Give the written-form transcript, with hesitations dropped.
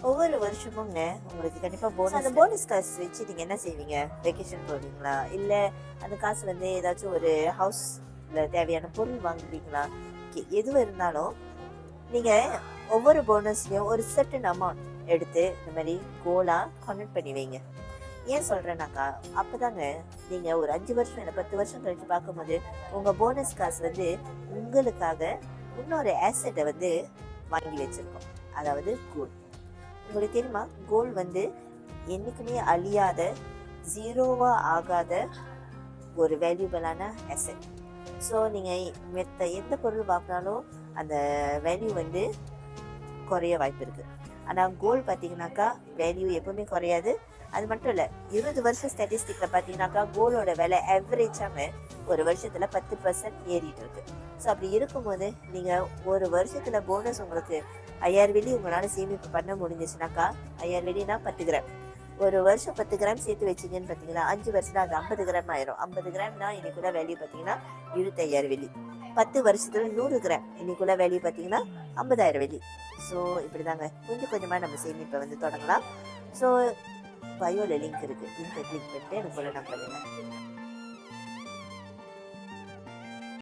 ஒவ்வொரு வருஷமுங்க உங்களுக்கு கண்டிப்பா போனஸ். அந்த போனஸ் காசு வச்சு நீங்க என்ன செய்வீங்க? வெக்கேஷன் போவீங்களா? இல்ல அந்த காசு வந்து ஏதாச்சும் ஒரு ஹவுஸ்ல தேவையான பொருள் வாங்குவீங்களா? எதுவும் இருந்தாலும் நீங்க ஒவ்வொரு போனஸ்லயும் ஒரு சர்டன் அமௌண்ட் எடுத்து இந்த மாதிரி கோலா கன்வெர்ட் பண்ணி வைங்க. ஏன் சொல்றேன்னாக்கா, அப்பதாங்க நீங்க ஒரு 5 வருஷம் இல்ல 10 வருஷம் கழிச்சு பார்க்கும்போது உங்க போனஸ் காசு வந்து உங்களுக்காக இன்னொரு ஆசெட்டை வந்து வாங்கி வச்சிருக்கோம். அதாவது கோல்ட். உங்களுக்கு தெரியுமா, கோல்ட் வந்து என்னைக்குமே அழியாத, ஜீரோவா ஆகாத ஒரு வேல்யூபிளான அசெட். ஸோ நீங்கள் எந்த பொருள் வாங்கினாலும் அந்த வேல்யூ வந்து குறைய வாய்ப்பு இருக்குது. ஆனால் கோல்டு பார்த்தீங்கன்னாக்கா வேல்யூ எப்பவுமே குறையாது. அது மட்டும் இல்லை, 20 வருஷம் ஸ்டாட்டிஸ்டிக்கில் பார்த்தீங்கன்னாக்கா கோல்டோட விலை ஆவரேஜாக ஒரு வருஷத்தில் 10% ஏறிட்டு இருக்கு. ஸோ அப்படி இருக்கும்போது நீங்கள் ஒரு வருஷத்தில் போனஸ் உங்களுக்கு 5000 வெள்ளி உங்களால் சேமிப்பு பண்ண முடிஞ்சிச்சுனாக்கா, 5000 வெள்ளினா 10 கிராம். ஒரு வருஷம் 10 கிராம் சேர்த்து வச்சிங்கன்னு பார்த்தீங்கன்னா 5 வருஷத்துல அது 50 கிராம் ஆயிரும். 50 கிராம்னா இன்னைக்குள்ள வேல்யூ பார்த்தீங்கன்னா 25,000 வெள்ளி. 10 வருஷத்துல 100 கிராம் இன்னைக்குள்ள வேல்யூ பார்த்தீங்கன்னா 50,000 வெள்ளி. ஸோ இப்படி தாங்க கொஞ்சம் கொஞ்சமாக நம்ம சேமிப்பை வந்து தொடங்கலாம். ஸோ பயோல லிங்க் இருக்குது, லிங்கை கிளிக் பண்ணிட்டு எனக்கு ஃபாலோ பண்ணுங்க.